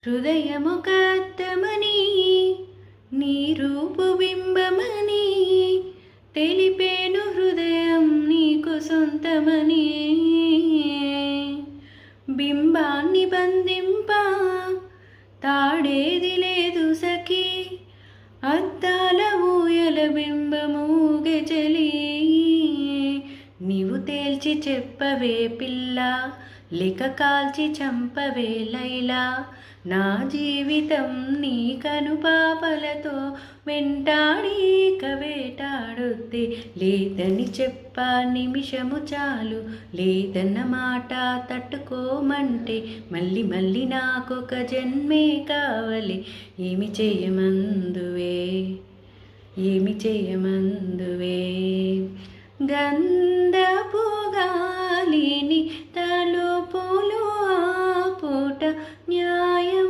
హృదయమొక అద్దమని నీ రూపు బింబమని తెలిపేను హృదయం నీకు సొంతమని. బింబాన్ని బంధింప తాడేది లేదు సఖీ, అద్దాల ఊయల బింబమూగె చలి. నీవు తేల్చి చెప్పవే పిల్ల, లేక కాల్చి చంపవే లైలా. నా జీవితం నీ కనుపాపలతో వెంటాడి వేటాడొద్దే. లేదని చెప్ప నిమిషము చాలు, లేదన్న మాట తట్టుకోమంటే మళ్ళీ మళ్ళీ నాకొక జన్మే కావాలి. ఏమి చేయమందువే, ఏమి చేయమందువే. గంధపు గాలిని